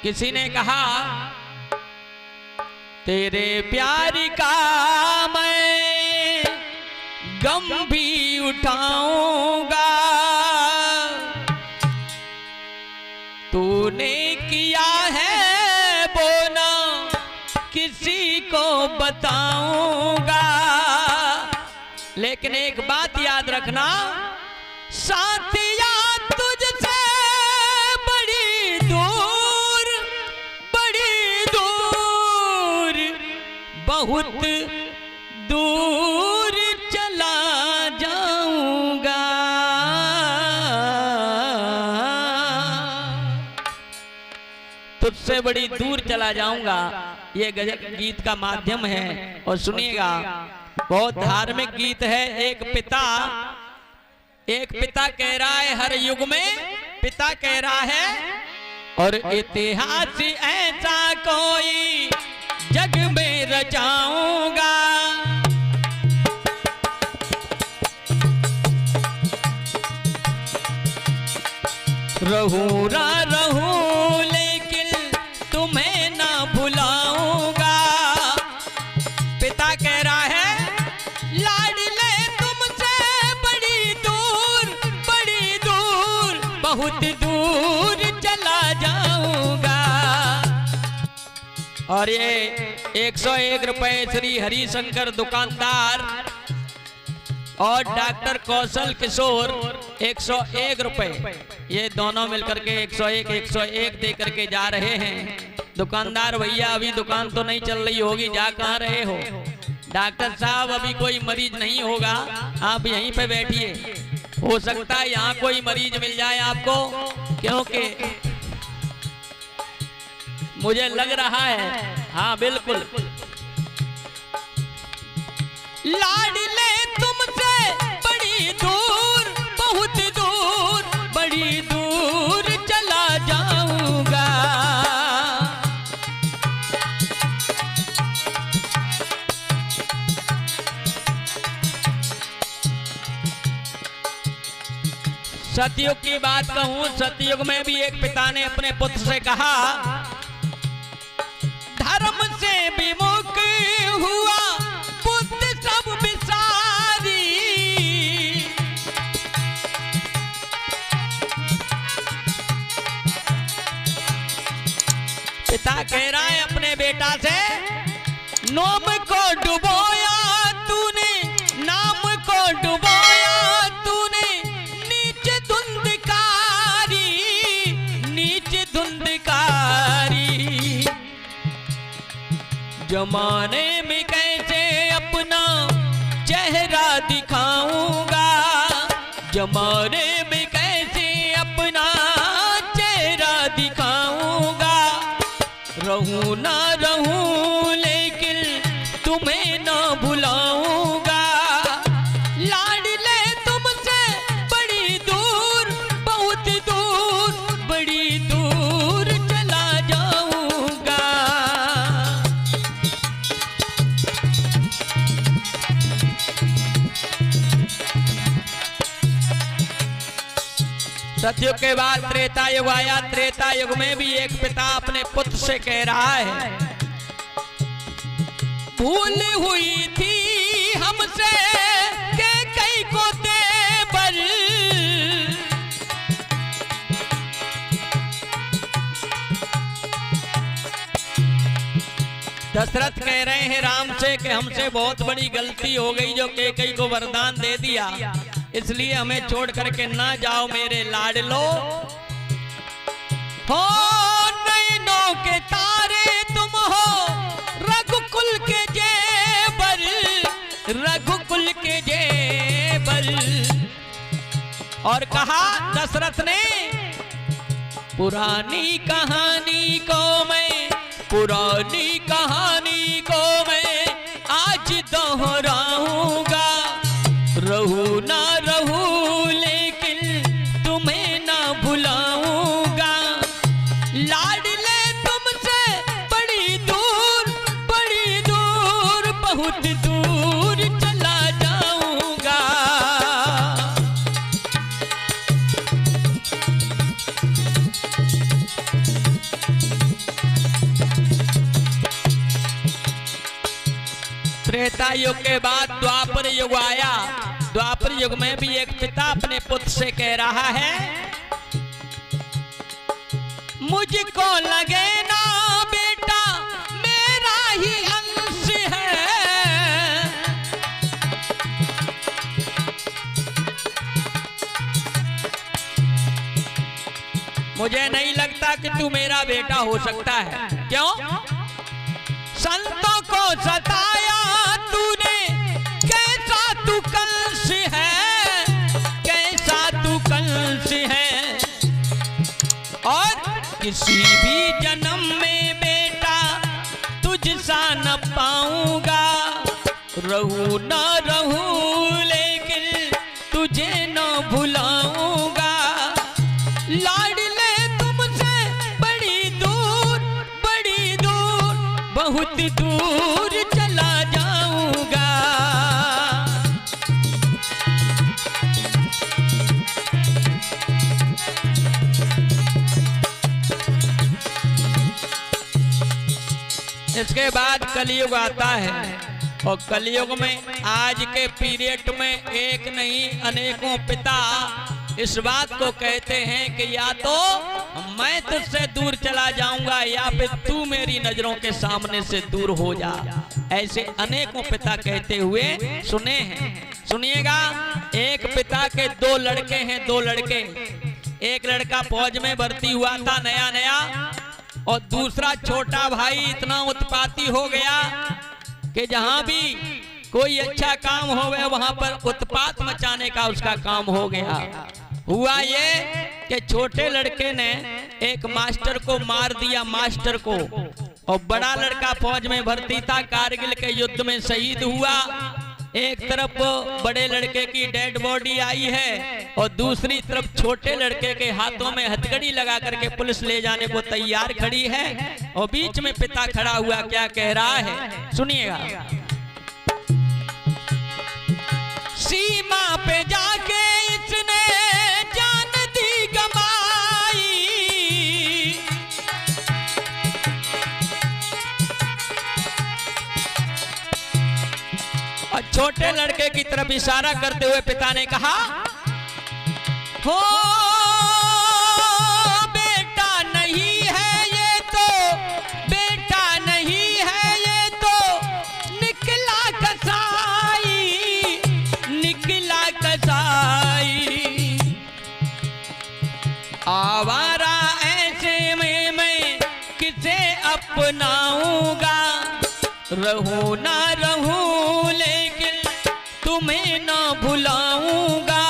किसी ने कहा तेरे प्यार का मैं गम भी उठाऊंगा, तूने किया है वो ना किसी को बताऊंगा। लेकिन एक बात याद रखना साथिया, तुझसे बड़ी दूर बहुत दूर चला जाऊंगा। तुझसे बड़ी दूर चला जाऊंगा, ये गजल गीत का माध्यम है। और सुनिएगा, बहुत धार्मिक गीत है। एक पिता कह रहा है, हर युग में पिता कह रहा है, और इतिहास ऐसा कोई जग में रचाऊंगा। रहूं ना रहूं लेकिन तुम्हें ना भुलाऊंगा। पिता कह रहा है, लाडले तुमसे बड़ी दूर बहुत दूर चला जाऊंगा। और ये 101 रुपए श्री हरिशंकर दुकानदार और डॉक्टर कौशल किशोर 101 रुपए, ये दोनों मिलकर के 101 दे करके जा रहे हैं। दुकानदार भैया, अभी दुकान तो नहीं चल रही होगी, जा कहाँ रहे हो? डॉक्टर साहब, अभी कोई मरीज नहीं होगा, आप यहीं पे बैठिए, हो सकता है यहाँ कोई मरीज मिल जाए आपको, क्योंकि मुझे लग रहा है। हाँ बिल्कुल। लाडले तुमसे बड़ी दूर बहुत बड़ी दूर चला जाऊंगा। सतयुग की बात कहूं, सतयुग में भी एक पिता ने अपने पुत्र से कहा, धर्म से विमुख हुआ बुद्ध सब विसारी। पिता कह रहा है अपने बेटा से, नोम को डुबोया तूने, नाम को डुबोया तूने, नीचे धुंधकारी। जमाने में कैसे अपना चेहरा दिखाऊंगा, जमाने में कैसे अपना चेहरा दिखाऊंगा। रहूं ना रहूं लेकिन तुम्हें ना भुलाऊंगा। लाडले तुमसे बड़ी दूर बहुत बड़ी दूर चला जाऊंगा। सतयुग के बाद त्रेता युग आया। त्रेता युग में भी एक पिता अपने पुत्र से कह रहा है, भूल हुई थी हमसे के कई को देवर। दशरथ कह रहे हैं राम से कि हमसे बहुत बड़ी गलती हो गई जो कैकेयी को वरदान दे दिया, इसलिए हमें छोड़ करके ना जाओ मेरे लाडलो। हो नैनों के तारे तुम हो, रघुकुल के जेवर, रघुकुल के जेवर। और कहा दशरथ ने, पुरानी कहानी को मैं आज दोहराऊंगा। रहूं ना रहूं लेकिन तुम्हें ना भुलाऊंगा। लाडले तुमसे बड़ी दूर बहुत दूर चला जाऊंगा। त्रेता युग के बाद द्वापर युग आया। द्वापर युग में भी एक पिता अपने पुत्र से कह रहा है, मुझको लगे ना बेटा मेरा ही अंश है, मुझे नहीं लगता कि तू मेरा बेटा हो सकता है। क्यों? संतों को सताया तूने, कैसा तू कंस है, कैसा तू कंस है। और किसी भी जन्म में बेटा तुझसा न पाऊंगा, रहूं न रहूं लेकिन तुझे न भुलाऊंगा। लाडले तुमसे बड़ी दूर बहुत दूर चला जाऊंगा। इसके बाद कलयुग आता है और कलयुग में आज के पीरियड में एक नहीं अनेकों पिता इस बात को कहते हैं कि या तो मैं तुझसे दूर चला जाऊंगा या फिर तू मेरी नजरों के सामने से दूर हो जा। ऐसे अनेकों पिता कहते हुए सुने हैं। सुनिएगा, एक पिता के दो लड़के हैं, दो लड़के। एक लड़का फौज में भर्ती हुआ था नया नया, और दूसरा छोटा भाई इतना उत्पाती हो गया कि जहां भी कोई अच्छा काम हो गया वहां पर उत्पात मचाने का उसका काम हो गया। हुआ ये कि छोटे लड़के ने एक मास्टर को मार दिया, मास्टर को, और बड़ा लड़का फौज में भर्ती था, कारगिल के युद्ध में शहीद हुआ। एक तरफ बड़े लड़के की डेड बॉडी आई है और दूसरी तरफ छोटे लड़के के हाथों में हथकड़ी लगा करके पुलिस ले जाने को तैयार खड़ी है, और बीच में पिता खड़ा हुआ क्या कह रहा है, सुनिएगा। सीमा पे जाके इसने जान दी गमाई, और छोटे लड़के की तरफ इशारा करते हुए पिता ने कहा, हो बेटा नहीं है ये तो, बेटा नहीं है ये तो, निकला कसाई, निकला कसाई। आवारा ऐसे में मैं किसे अपनाऊंगा, रहूं ना रहूं लेकिन तुम्हें ना भुलाऊंगा।